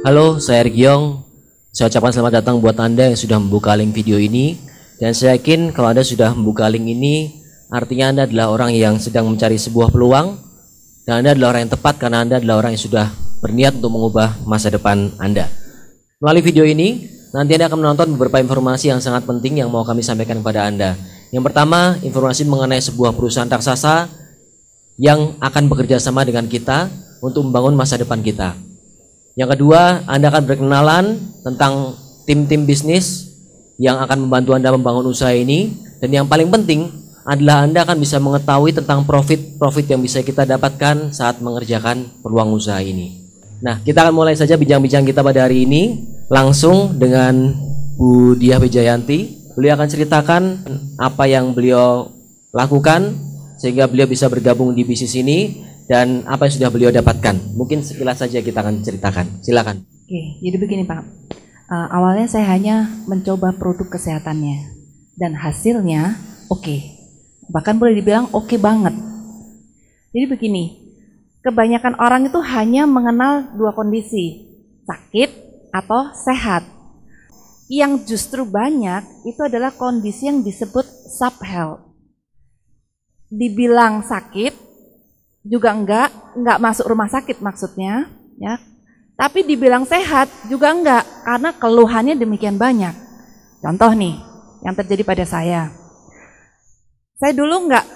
Halo, saya Ergiong. Saya ucapkan selamat datang buat Anda yang sudah membuka link video ini. Dan saya yakin kalau Anda sudah membuka link ini, artinya Anda adalah orang yang sedang mencari sebuah peluang. Dan Anda adalah orang yang tepat karena Anda adalah orang yang sudah berniat untuk mengubah masa depan Anda. Melalui video ini, nanti Anda akan menonton beberapa informasi yang sangat penting yang mau kami sampaikan kepada Anda. Yang pertama, informasi mengenai sebuah perusahaan raksasa yang akan bekerja sama dengan kita untuk membangun masa depan kita. Yang kedua, Anda akan berkenalan tentang tim-tim bisnis yang akan membantu Anda membangun usaha ini. Dan yang paling penting adalah Anda akan bisa mengetahui tentang profit yang bisa kita dapatkan saat mengerjakan peluang usaha ini. Nah, kita akan mulai saja bincang-bincang kita pada hari ini langsung dengan Bu Diah Wijayanti. Beliau akan ceritakan apa yang beliau lakukan sehingga beliau bisa bergabung di bisnis ini dan apa yang sudah beliau dapatkan. Mungkin sekilas saja kita akan ceritakan. Silakan. Oke, jadi begini Pak. Awalnya saya hanya mencoba produk kesehatannya dan hasilnya oke. Bahkan boleh dibilang oke banget. Jadi begini, kebanyakan orang itu hanya mengenal dua kondisi, sakit atau sehat. Yang justru banyak itu adalah kondisi yang disebut subhealth. Dibilang sakit juga enggak masuk rumah sakit maksudnya, ya. Tapi dibilang sehat juga enggak, karena keluhannya demikian banyak. Contoh nih, yang terjadi pada saya. Saya dulu enggak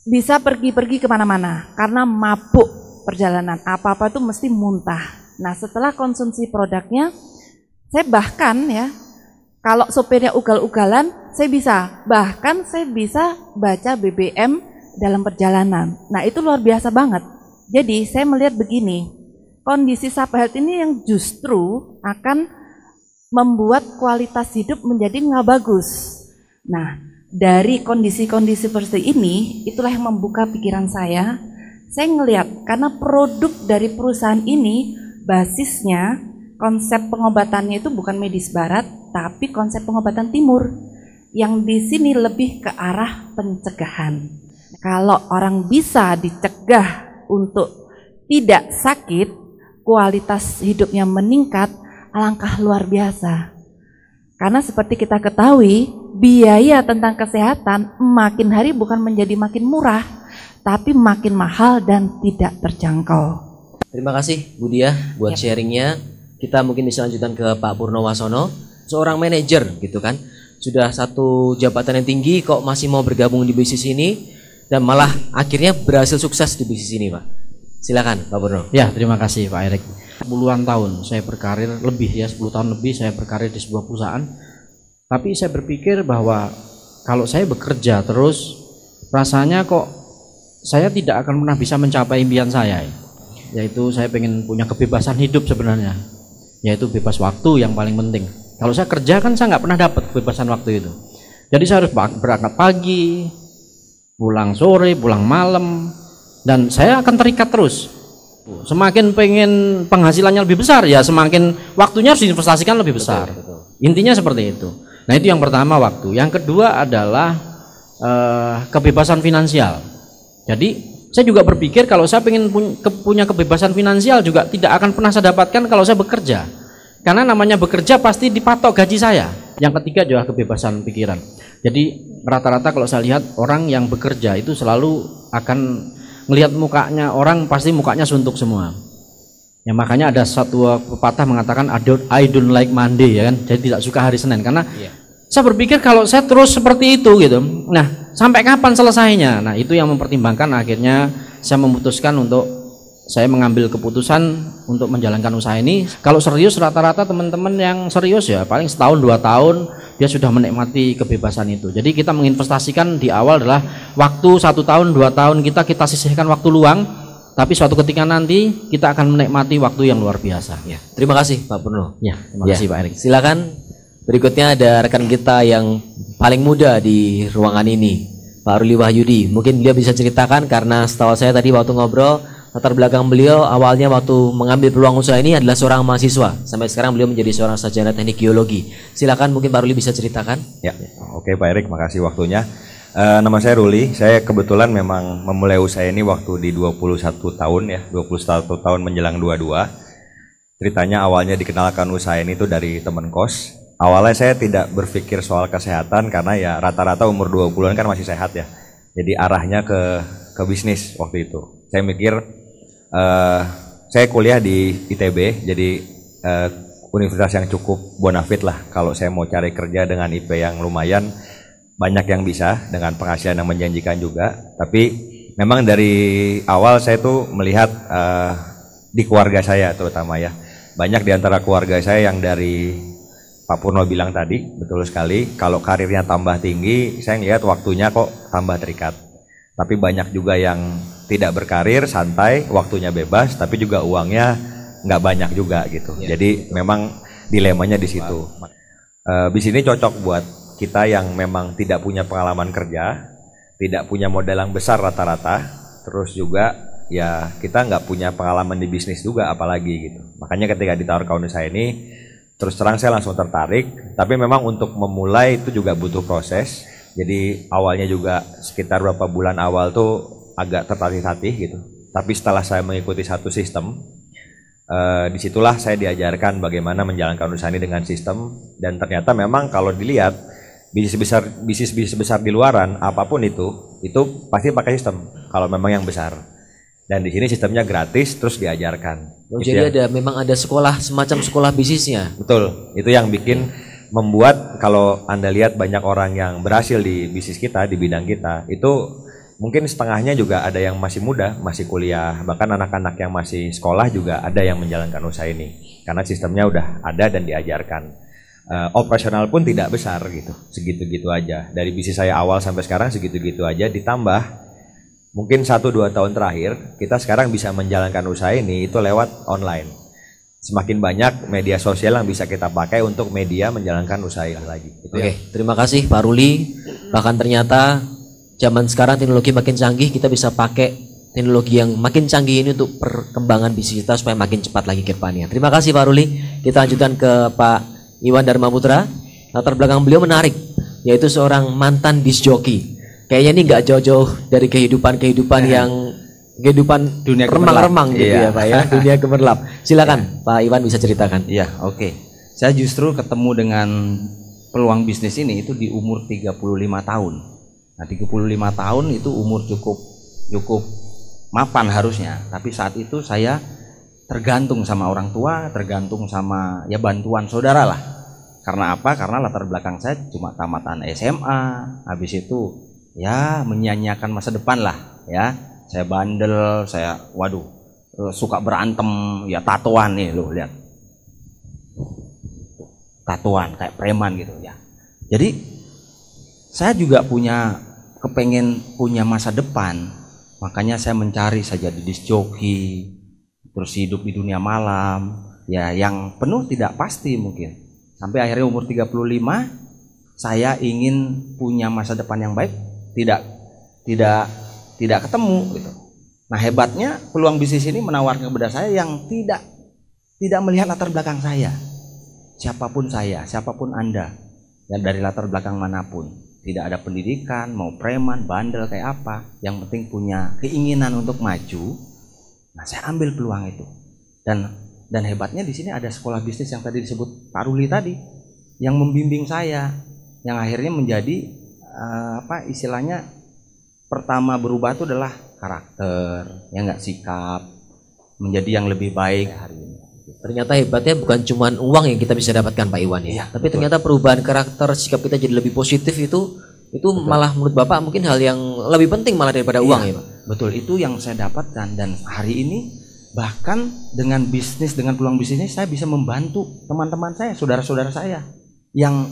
bisa pergi-pergi kemana-mana, karena mabuk perjalanan. Apa-apa itu mesti muntah. Nah, setelah konsumsi produknya, saya bahkan ya, kalau sopirnya ugal-ugalan, saya bisa. Bahkan saya bisa baca BBM dalam perjalanan. Nah, itu luar biasa banget. Jadi saya melihat begini, kondisi subhealth ini yang justru akan membuat kualitas hidup menjadi nggak bagus. Nah, dari kondisi-kondisi seperti ini, itulah yang membuka pikiran saya. Saya ngelihat karena produk dari perusahaan ini basisnya konsep pengobatannya itu bukan medis barat, tapi konsep pengobatan timur. Yang di sini lebih ke arah pencegahan. Kalau orang bisa dicegah untuk tidak sakit, kualitas hidupnya meningkat, alangkah luar biasa. Karena seperti kita ketahui, biaya tentang kesehatan makin hari bukan menjadi makin murah, tapi makin mahal dan tidak terjangkau. Terima kasih Bu Diah buat sharingnya. Kita mungkin bisa lanjutkan ke Pak Purnowasono, seorang manajer gitu kan. Sudah satu jabatan yang tinggi kok masih mau bergabung di bisnis ini. Dan malah akhirnya berhasil sukses di bisnis ini, Pak. Silakan, Pak Purno. Ya, terima kasih Pak Erik. Puluhan tahun saya berkarir, lebih ya 10 tahun lebih saya berkarir di sebuah perusahaan. Tapi saya berpikir bahwa kalau saya bekerja terus, rasanya kok saya tidak akan pernah bisa mencapai impian saya. Yaitu saya pengen punya kebebasan hidup sebenarnya. Yaitu bebas waktu yang paling penting. Kalau saya kerja kan saya nggak pernah dapat kebebasan waktu itu. Jadi saya harus berangkat pagi, pulang sore, pulang malam, dan saya akan terikat terus. Semakin pengen penghasilannya lebih besar, ya semakin waktunya harus diinvestasikan lebih besar. Betul. Intinya seperti itu. Nah, itu yang pertama, waktu. Yang kedua adalah kebebasan finansial. Jadi saya juga berpikir kalau saya pengen punya kebebasan finansial juga tidak akan pernah saya dapatkan kalau saya bekerja. Karena namanya bekerja pasti dipatok gaji saya. Yang ketiga juga kebebasan pikiran. Jadi rata-rata kalau saya lihat orang yang bekerja itu selalu akan melihat mukanya orang, pasti mukanya suntuk semua. Ya makanya ada satu pepatah mengatakan I don't like Monday, ya kan. Jadi tidak suka hari Senin karena saya berpikir kalau saya terus seperti itu gitu. Nah, sampai kapan selesainya? Nah, itu yang mempertimbangkan akhirnya saya memutuskan untuk saya mengambil keputusan untuk menjalankan usaha ini. Kalau serius, rata-rata teman-teman yang serius ya paling setahun 2 tahun dia sudah menikmati kebebasan itu. Jadi kita menginvestasikan di awal adalah waktu 1 tahun 2 tahun kita sisihkan waktu luang, tapi suatu ketika nanti kita akan menikmati waktu yang luar biasa. Ya, terima kasih Pak Purno. Ya, terima kasih Pak Erik. Silakan. Berikutnya ada rekan kita yang paling muda di ruangan ini, Pak Ruli Wahyudi. Mungkin beliau bisa ceritakan karena setahu saya tadi waktu ngobrol, latar belakang beliau awalnya waktu mengambil peluang usaha ini adalah seorang mahasiswa. Sampai sekarang beliau menjadi seorang sarjana teknik geologi. Silakan mungkin Pak Ruli bisa ceritakan. Ya, oke Pak Erik, makasih waktunya. Nama saya Ruli, saya kebetulan memang memulai usaha ini waktu di 21 tahun ya, 21 tahun menjelang 22. Ceritanya awalnya dikenalkan usaha ini tuh dari teman kos. Awalnya saya tidak berpikir soal kesehatan karena ya rata-rata umur 20-an kan masih sehat ya. Jadi arahnya ke bisnis waktu itu. Saya mikir saya kuliah di ITB, jadi universitas yang cukup bonafit lah. Kalau saya mau cari kerja dengan IP yang lumayan, banyak yang bisa dengan penghasilan yang menjanjikan juga. Tapi memang dari awal saya tuh melihat di keluarga saya terutama ya. Banyak di antara keluarga saya yang dari Pak Purno bilang tadi, betul sekali. Kalau karirnya tambah tinggi, saya ngelihat waktunya kok tambah terikat. Tapi banyak juga yang tidak berkarir, santai, waktunya bebas, tapi juga uangnya nggak banyak juga gitu. Jadi memang dilemanya di situ. Bis ini cocok buat kita yang memang tidak punya pengalaman kerja, tidak punya modal yang besar rata-rata, terus juga ya kita nggak punya pengalaman di bisnis juga apalagi gitu. Makanya ketika ditawarkan usaha ini, terus terang saya langsung tertarik. Tapi memang untuk memulai itu juga butuh proses. Jadi awalnya juga sekitar beberapa bulan awal tuh agak tertatih-tatih gitu. Tapi setelah saya mengikuti satu sistem, disitulah saya diajarkan bagaimana menjalankan usaha ini dengan sistem. Dan ternyata memang kalau dilihat bisnis besar di luaran apapun itu pasti pakai sistem kalau memang yang besar. Dan di sini sistemnya gratis terus diajarkan. Oh, jadi memang ada sekolah, semacam sekolah bisnisnya. Betul, itu yang bikin membuat kalau Anda lihat banyak orang yang berhasil di bisnis kita, di bidang kita, itu mungkin setengahnya juga ada yang masih muda, masih kuliah, bahkan anak-anak yang masih sekolah juga ada yang menjalankan usaha ini. Karena sistemnya udah ada dan diajarkan. Operasional pun tidak besar gitu, segitu-gitu aja. Dari bisnis saya awal sampai sekarang segitu-gitu aja, ditambah mungkin 1-2 tahun terakhir, kita sekarang bisa menjalankan usaha ini itu lewat online. Semakin banyak media sosial yang bisa kita pakai untuk media menjalankan usaha ini lagi. Oke, terima kasih Pak Ruli. Bahkan ternyata zaman sekarang teknologi makin canggih, kita bisa pakai teknologi yang makin canggih ini untuk perkembangan bisnis kita supaya makin cepat lagi ke depannya. Terima kasih Pak Ruli. Kita lanjutkan ke Pak Iwan Dharma Putra. Latar belakang beliau menarik, yaitu seorang mantan disc jockey. Kayaknya ini nggak jauh-jauh dari kehidupan yang kehidupan dunia remang-remang gitu ya Pak ya, dunia gemerlap. Silakan Pak Iwan bisa ceritakan. Iya, oke. Saya justru ketemu dengan peluang bisnis ini itu di umur 35 tahun. Nah, 35 tahun itu umur cukup mapan harusnya, tapi saat itu saya tergantung sama orang tua, tergantung sama ya bantuan saudara lah. Karena apa? Karena latar belakang saya cuma tamatan SMA, habis itu ya menyanyiakan masa depan lah ya. Saya bandel, saya suka berantem, ya tatoan nih lo lihat, tatoan kayak preman gitu ya. Jadi saya juga kepengen punya masa depan, makanya saya mencari saja di disc jockey, terus hidup di dunia malam ya yang penuh tidak pasti mungkin. Sampai akhirnya umur 35 saya ingin punya masa depan yang baik, tidak ketemu gitu. Nah, hebatnya peluang bisnis ini menawarkan kepada saya yang tidak melihat latar belakang saya. Siapapun Anda, yang dari latar belakang manapun, tidak ada pendidikan, mau preman, bandel kayak apa, yang penting punya keinginan untuk maju. Nah, saya ambil peluang itu. Dan hebatnya di sini ada sekolah bisnis yang tadi disebut Pak Ruli tadi, yang membimbing saya, yang akhirnya menjadi istilahnya pertama berubah itu adalah karakter, ya nggak, sikap, menjadi yang lebih baik hari ini. Ternyata hebatnya bukan cuma uang yang kita bisa dapatkan Pak Iwan ya, tapi betul. Ternyata perubahan karakter, sikap kita jadi lebih positif itu betul. Malah menurut Bapak mungkin hal yang lebih penting malah daripada uang ya Pak. Betul, itu yang saya dapatkan. Dan hari ini bahkan dengan peluang bisnis ini saya bisa membantu teman-teman saya, saudara-saudara saya yang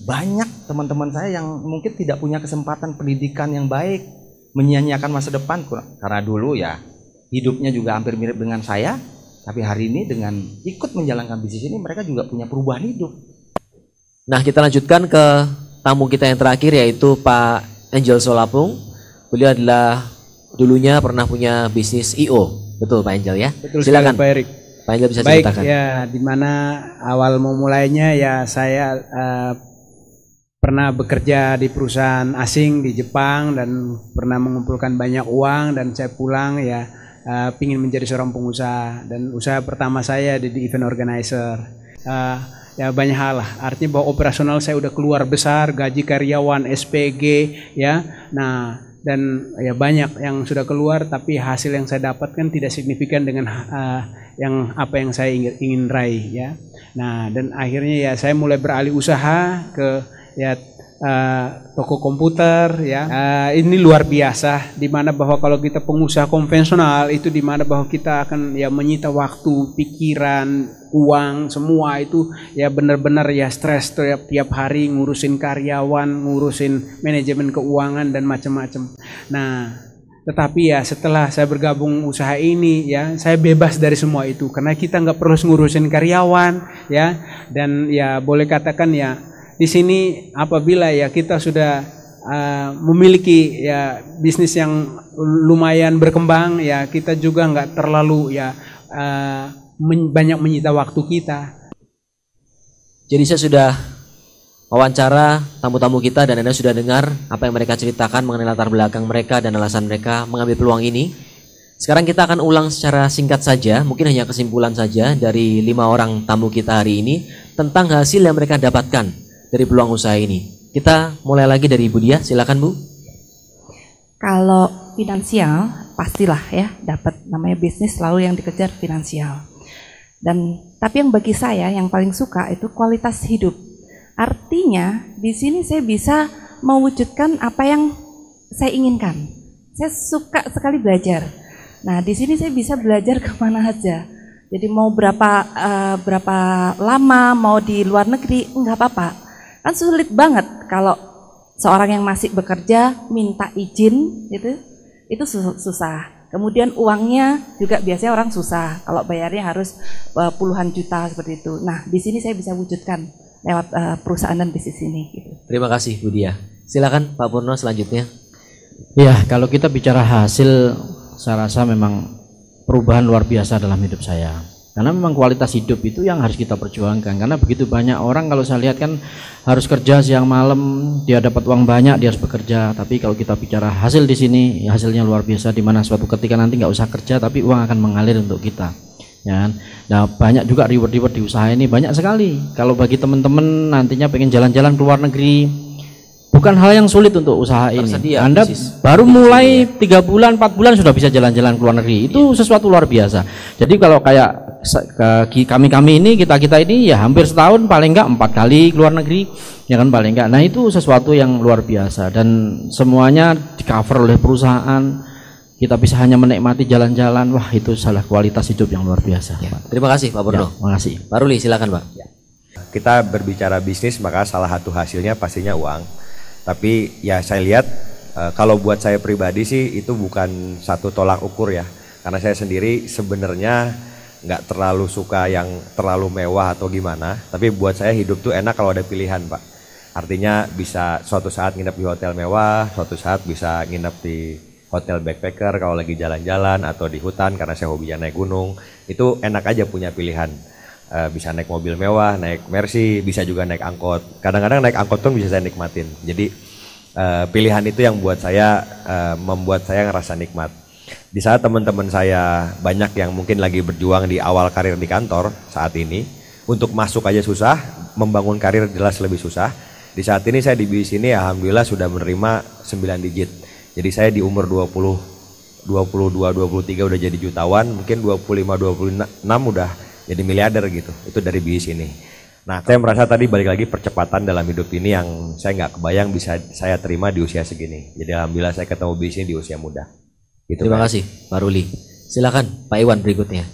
banyak, teman-teman saya yang mungkin tidak punya kesempatan pendidikan yang baik, menyanyiakan masa depan karena dulu ya hidupnya juga hampir mirip dengan saya, tapi hari ini dengan ikut menjalankan bisnis ini mereka juga punya perubahan hidup. Nah, kita lanjutkan ke tamu kita yang terakhir, yaitu Pak Angel Solapung. Beliau adalah dulunya pernah punya bisnis IO, betul Pak Angel ya? Betul. Silakan Pak Erik. Pak Angel bisa Baik, ceritakan. ya, dimana awal memulainya ya saya pernah bekerja di perusahaan asing di Jepang dan pernah mengumpulkan banyak uang, dan saya pulang ya pingin menjadi seorang pengusaha, dan usaha pertama saya di event organizer. Ya banyak hal lah, artinya bahwa operasional saya udah keluar besar, gaji karyawan, SPG, ya. Nah, dan ya banyak yang sudah keluar, tapi hasil yang saya dapatkan tidak signifikan dengan apa yang saya ingin raih, ya. Nah, dan akhirnya ya saya mulai beralih usaha ke ya toko komputer, ya. Ini luar biasa, dimana bahwa kalau kita pengusaha konvensional itu dimana bahwa kita akan ya menyita waktu, pikiran, uang, semua itu ya benar-benar ya stres tiap hari ngurusin karyawan, ngurusin manajemen keuangan dan macam-macam. Nah, tetapi ya setelah saya bergabung usaha ini, ya saya bebas dari semua itu karena kita nggak perlu ngurusin karyawan, ya. Dan ya boleh katakan ya di sini apabila ya kita sudah memiliki ya bisnis yang lumayan berkembang, ya kita juga nggak terlalu ya banyak menyita waktu kita. Jadi saya sudah wawancara tamu-tamu kita dan Anda sudah dengar apa yang mereka ceritakan mengenai latar belakang mereka dan alasan mereka mengambil peluang ini. Sekarang kita akan ulang secara singkat saja, mungkin hanya kesimpulan saja dari 5 orang tamu kita hari ini tentang hasil yang mereka dapatkan dari peluang usaha ini. Kita mulai lagi dari Ibu Dia, silakan Bu. Kalau finansial pastilah ya dapat, namanya bisnis selalu yang dikejar finansial. Dan tapi yang bagi saya yang paling suka itu kualitas hidup. Artinya di sini saya bisa mewujudkan apa yang saya inginkan. Saya suka sekali belajar. Nah di sini saya bisa belajar kemana aja. Jadi mau berapa lama, mau di luar negeri enggak apa-apa. Kan sulit banget kalau seorang yang masih bekerja minta izin gitu, itu susah. Kemudian uangnya juga biasanya orang susah, kalau bayarnya harus puluhan juta seperti itu. Nah di sini saya bisa wujudkan lewat perusahaan dan bisnis ini. Gitu. Terima kasih Bu Dia. Silakan Pak Purno selanjutnya. Ya, kalau kita bicara hasil, saya rasa memang perubahan luar biasa dalam hidup saya. Karena memang kualitas hidup itu yang harus kita perjuangkan. Karena begitu banyak orang kalau saya lihat kan harus kerja siang malam, dia dapat uang banyak, dia harus bekerja. Tapi kalau kita bicara hasil di sini, ya hasilnya luar biasa. Dimana suatu ketika nanti nggak usah kerja, tapi uang akan mengalir untuk kita. Ya, nah banyak juga reward-reward di usaha ini banyak sekali. Kalau bagi teman-teman nantinya pengen jalan-jalan ke luar negeri, bukan hal yang sulit untuk usaha ini. Tersedia, Anda baru mulai 3 bulan, 4 bulan sudah bisa jalan-jalan ke luar negeri. Itu sesuatu luar biasa. Jadi kalau kayak kami ini, kita ini ya hampir setahun paling enggak 4 kali ke luar negeri, ya kan paling enggak. Nah itu sesuatu yang luar biasa dan semuanya di cover oleh perusahaan. Kita bisa hanya menikmati jalan-jalan. Wah itu salah kualitas hidup yang luar biasa. Ya, terima kasih Pak Purno. Ya, terima kasih. Pak Ruli silakan Pak. Ya. Kita berbicara bisnis maka salah satu hasilnya pastinya uang. Tapi ya saya lihat kalau buat saya pribadi sih itu bukan satu tolak ukur ya. Karena saya sendiri sebenarnya nggak terlalu suka yang terlalu mewah atau gimana. Tapi buat saya hidup tuh enak kalau ada pilihan Pak. Artinya bisa suatu saat nginep di hotel mewah, suatu saat bisa nginep di hotel backpacker kalau lagi jalan-jalan atau di hutan karena saya hobinya naik gunung. Itu enak aja punya pilihan. Bisa naik mobil mewah, naik Mercy, bisa juga naik angkot. Kadang-kadang naik angkot pun bisa saya nikmatin. Jadi pilihan itu yang buat saya membuat saya ngerasa nikmat. Di saat teman-teman saya banyak yang mungkin lagi berjuang di awal karir di kantor saat ini, untuk masuk aja susah, membangun karir jelas lebih susah. Di saat ini saya di bisnis ini alhamdulillah sudah menerima 9 digit. Jadi saya di umur 22, 23 udah jadi jutawan, mungkin 25, 26 udah jadi miliarder gitu. Itu dari bisnis ini. Nah, saya merasa tadi balik lagi percepatan dalam hidup ini yang saya nggak kebayang bisa saya terima di usia segini. Jadi alhamdulillah saya ketemu bisnis di usia muda. Gitu, terima kasih Pak Ruli. Silakan Pak Iwan berikutnya.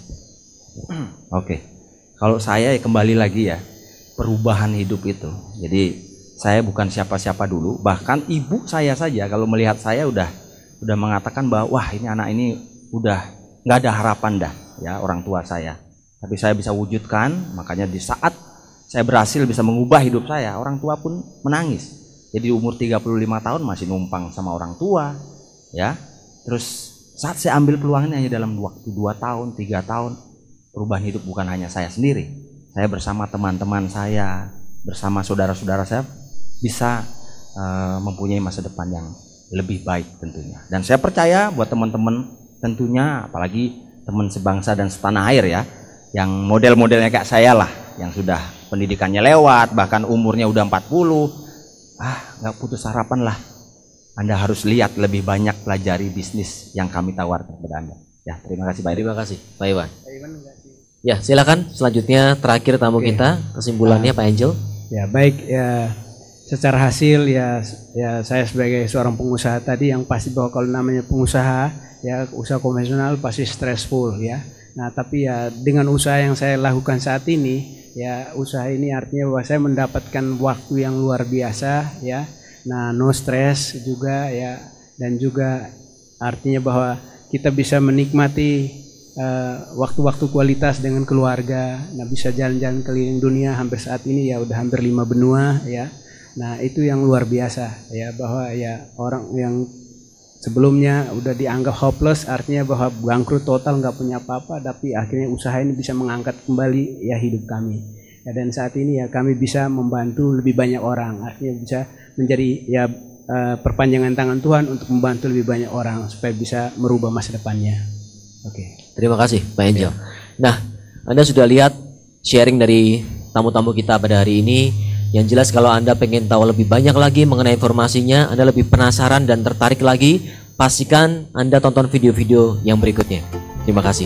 Oke. Kalau saya kembali lagi ya, perubahan hidup itu. Jadi saya bukan siapa-siapa dulu, bahkan ibu saya saja kalau melihat saya udah mengatakan bahwa wah ini anak ini udah nggak ada harapan dah ya orang tua saya. Tapi saya bisa wujudkan, makanya di saat saya berhasil bisa mengubah hidup saya, orang tua pun menangis. Jadi di umur 35 tahun masih numpang sama orang tua, ya. Terus saat saya ambil peluangnya hanya dalam waktu 2 tahun, 3 tahun, perubahan hidup bukan hanya saya sendiri. Saya bersama teman-teman saya, bersama saudara-saudara saya bisa mempunyai masa depan yang lebih baik tentunya. Dan saya percaya buat teman-teman tentunya apalagi teman sebangsa dan setanah air ya, yang model-modelnya kayak saya lah, yang sudah pendidikannya lewat, bahkan umurnya udah 40, nggak putus harapan lah. Anda harus lihat lebih banyak, pelajari bisnis yang kami tawarkan kepada Anda. Ya, terima kasih Pak. Terima kasih Pak Iwan. Ya, silakan selanjutnya terakhir tamu kita, kesimpulannya Pak Angel. Ya baik, ya secara hasil ya saya sebagai seorang pengusaha tadi yang pasti bahwa kalau namanya pengusaha ya usaha konvensional pasti stressful ya. Nah tapi ya dengan usaha yang saya lakukan saat ini ya, usaha ini artinya bahwa saya mendapatkan waktu yang luar biasa ya. Nah no stress juga ya, dan juga artinya bahwa kita bisa menikmati waktu-waktu kualitas dengan keluarga. Nah bisa jalan-jalan keliling dunia hampir saat ini ya udah hampir 5 benua ya. Nah itu yang luar biasa ya, bahwa ya orang yang sebelumnya udah dianggap hopeless, artinya bahwa bangkrut total, nggak punya apa-apa, tapi akhirnya usaha ini bisa mengangkat kembali ya hidup kami ya, dan saat ini ya kami bisa membantu lebih banyak orang, artinya bisa menjadi ya perpanjangan tangan Tuhan untuk membantu lebih banyak orang supaya bisa merubah masa depannya. Oke. Terima kasih Pak Angel. Nah, Anda sudah lihat sharing dari tamu-tamu kita pada hari ini. Yang jelas kalau Anda pengen tahu lebih banyak lagi mengenai informasinya, Anda lebih penasaran dan tertarik lagi, pastikan Anda tonton video-video yang berikutnya. Terima kasih.